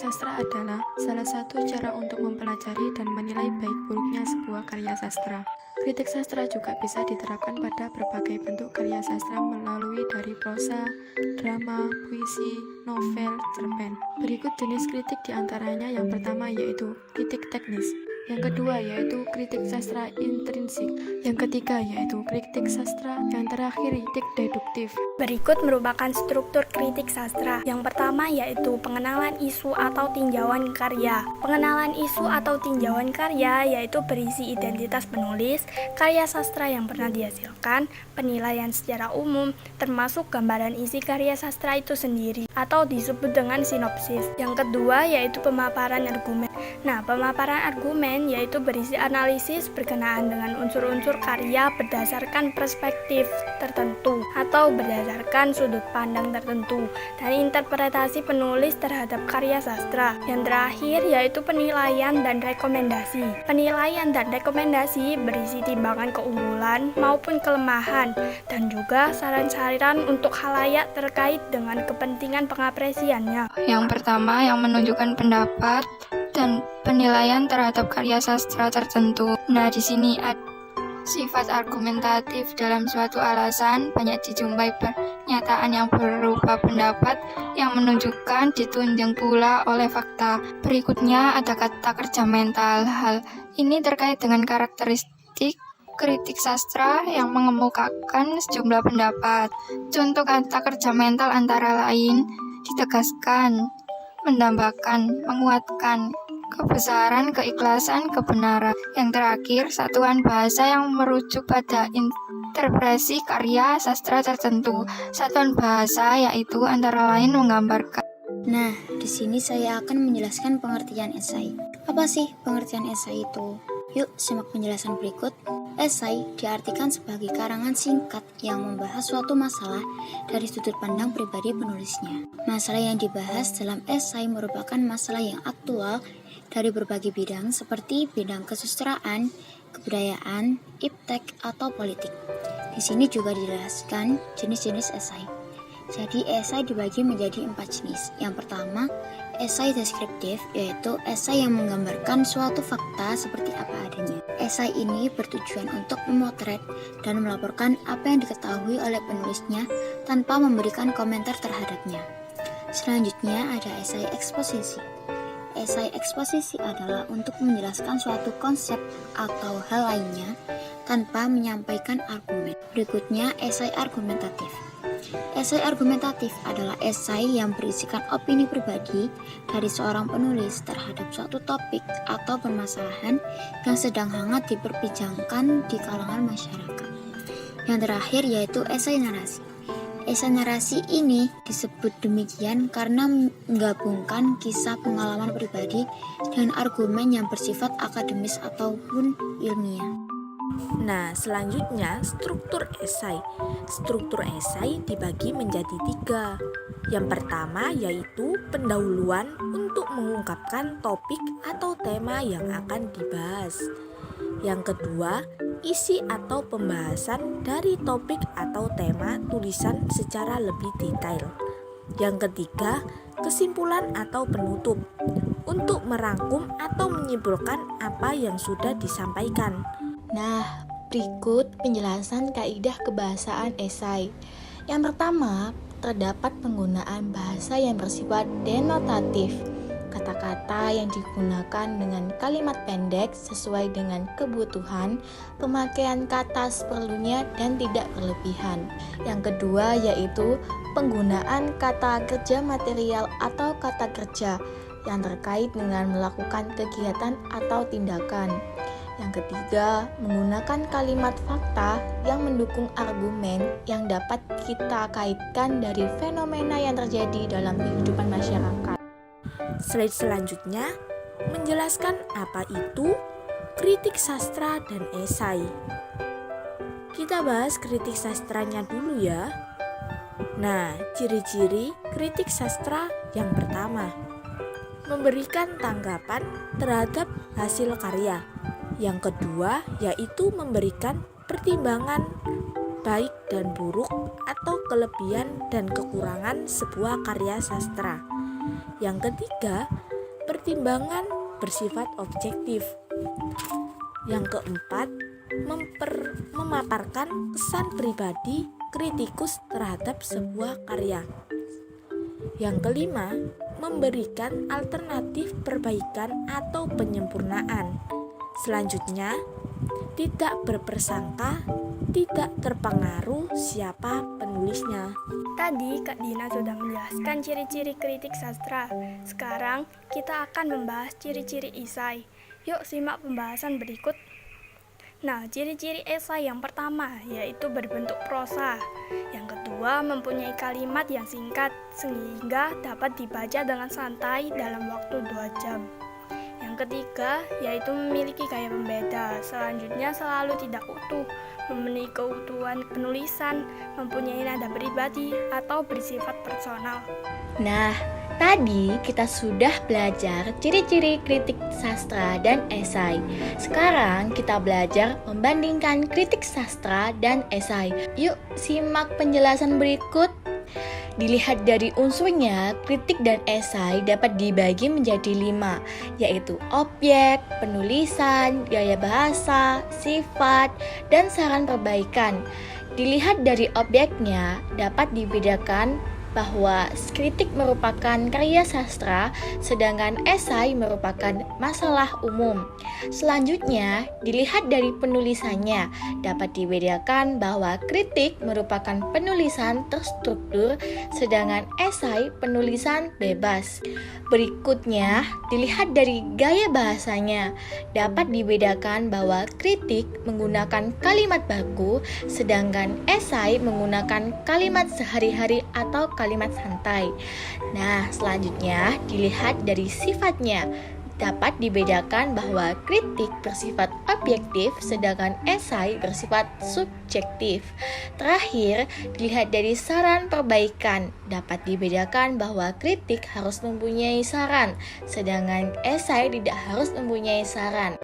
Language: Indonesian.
sastra adalah salah satu cara untuk mempelajari dan menilai baik buruknya sebuah karya sastra. Kritik sastra juga bisa diterapkan pada berbagai bentuk karya sastra melalui dari prosa, drama, puisi, novel, cerpen. Berikut jenis kritik diantaranya. Yang pertama yaitu kritik teknis. Yang kedua yaitu kritik sastra intrinsik. Yang ketiga yaitu kritik sastra. Yang terakhir kritik deduktif. Berikut merupakan struktur kritik sastra. Yang pertama yaitu pengenalan isu atau tinjauan karya. Pengenalan isu atau tinjauan karya yaitu berisi identitas penulis, karya sastra yang pernah dihasilkan, penilaian secara umum, termasuk gambaran isi karya sastra itu sendiri, atau disebut dengan sinopsis. Yang kedua yaitu pemaparan argumen. Nah, pemaparan argumen yaitu berisi analisis berkenaan dengan unsur-unsur karya berdasarkan perspektif tertentu atau berdasarkan sudut pandang tertentu dan interpretasi penulis terhadap karya sastra. Yang terakhir yaitu penilaian dan rekomendasi. Penilaian dan rekomendasi berisi timbangan keunggulan maupun kelemahan dan juga saran-saran untuk khalayak terkait dengan kepentingan pengapresiannya. Yang pertama yang menunjukkan pendapat dan penilaian terhadap karya sastra tertentu. Nah, di sini ada sifat argumentatif dalam suatu alasan, banyak dijumpai pernyataan yang berupa pendapat yang menunjukkan ditunjang pula oleh fakta. Berikutnya ada kata kerja mental. Hal ini terkait dengan karakteristik kritik sastra yang mengemukakan sejumlah pendapat. Contoh kata kerja mental antara lain ditegaskan, mendambakan, menguatkan, kebesaran, keikhlasan, kebenaran. Yang terakhir, satuan bahasa yang merujuk pada interpretasi karya sastra tertentu. Satuan bahasa yaitu antara lain menggambarkan. Nah, di sini saya akan menjelaskan pengertian esai. Apa sih pengertian esai itu? Yuk, simak penjelasan berikut. Esai diartikan sebagai karangan singkat yang membahas suatu masalah dari sudut pandang pribadi penulisnya. Masalah yang dibahas dalam esai merupakan masalah yang aktual dari berbagai bidang seperti bidang kesusastraan, kebudayaan, iptek, atau politik. Di sini juga dijelaskan jenis-jenis esai. Jadi esai dibagi menjadi 4 jenis. Yang pertama, esai deskriptif, yaitu esai yang menggambarkan suatu fakta seperti apa adanya. Esai ini bertujuan untuk memotret dan melaporkan apa yang diketahui oleh penulisnya tanpa memberikan komentar terhadapnya. Selanjutnya ada esai eksposisi. Esai eksposisi adalah untuk menjelaskan suatu konsep atau hal lainnya tanpa menyampaikan argumen. Berikutnya, esai argumentatif. Esai argumentatif adalah esai yang berisikan opini pribadi dari seorang penulis terhadap suatu topik atau permasalahan yang sedang hangat diperbincangkan di kalangan masyarakat. Yang terakhir yaitu esai narasi. Esai narasi ini disebut demikian karena menggabungkan kisah pengalaman pribadi dan argumen yang bersifat akademis ataupun ilmiah. Nah, selanjutnya struktur esai. Struktur esai dibagi menjadi 3. Yang pertama yaitu pendahuluan untuk mengungkapkan topik atau tema yang akan dibahas. Yang kedua, isi atau pembahasan dari topik atau tema tulisan secara lebih detail. Yang ketiga, kesimpulan atau penutup untuk merangkum atau menyimpulkan apa yang sudah disampaikan. Nah, berikut penjelasan kaidah kebahasaan esai. Yang pertama, terdapat penggunaan bahasa yang bersifat denotatif. Kata-kata yang digunakan dengan kalimat pendek sesuai dengan kebutuhan, pemakaian kata seperlunya dan tidak berlebihan. Yang kedua yaitu penggunaan kata kerja material atau kata kerja yang terkait dengan melakukan kegiatan atau tindakan. Yang ketiga, menggunakan kalimat fakta yang mendukung argumen yang dapat kita kaitkan dari fenomena yang terjadi dalam kehidupan masyarakat. Slide selanjutnya menjelaskan apa itu kritik sastra dan esai. Kita bahas kritik sastranya dulu ya. Nah, ciri-ciri kritik sastra yang pertama, memberikan tanggapan terhadap hasil karya. Yang kedua yaitu memberikan pertimbangan baik dan buruk atau kelebihan dan kekurangan sebuah karya sastra. Yang ketiga, pertimbangan bersifat objektif. Yang keempat, memaparkan kesan pribadi kritikus terhadap sebuah karya. Yang kelima, memberikan alternatif perbaikan atau penyempurnaan. Selanjutnya, tidak berprasangka, tidak terpengaruh siapa penulisnya. Tadi Kak Dina sudah menjelaskan ciri-ciri kritik sastra. Sekarang kita akan membahas ciri-ciri esai. Yuk simak pembahasan berikut. Nah, ciri-ciri esai yang pertama yaitu berbentuk prosa. Yang kedua, mempunyai kalimat yang singkat sehingga dapat dibaca dengan santai dalam waktu 2 jam. Yang ketiga, yaitu memiliki gaya pembeda. Selanjutnya, selalu tidak utuh, memenuhi keutuhan penulisan, mempunyai nada pribadi atau bersifat personal. Nah, tadi kita sudah belajar ciri-ciri kritik sastra dan esai. Sekarang kita belajar membandingkan kritik sastra dan esai. Yuk, simak penjelasan berikut. Dilihat dari unsurnya, kritik dan esai dapat dibagi menjadi 5, yaitu objek, penulisan, gaya bahasa, sifat, dan saran perbaikan. Dilihat dari objeknya, dapat dibedakan bahwa kritik merupakan karya sastra, sedangkan esai merupakan masalah umum. Selanjutnya, dilihat dari penulisannya, dapat dibedakan bahwa kritik merupakan penulisan terstruktur, sedangkan esai penulisan bebas. Berikutnya, dilihat dari gaya bahasanya, dapat dibedakan bahwa kritik menggunakan kalimat baku, sedangkan esai menggunakan kalimat sehari-hari atau kalimat santai. Nah, selanjutnya dilihat dari sifatnya. Dapat dibedakan bahwa kritik bersifat objektif sedangkan esai bersifat subjektif. Terakhir, dilihat dari saran perbaikan. Dapat dibedakan bahwa kritik harus mempunyai saran sedangkan esai tidak harus mempunyai saran.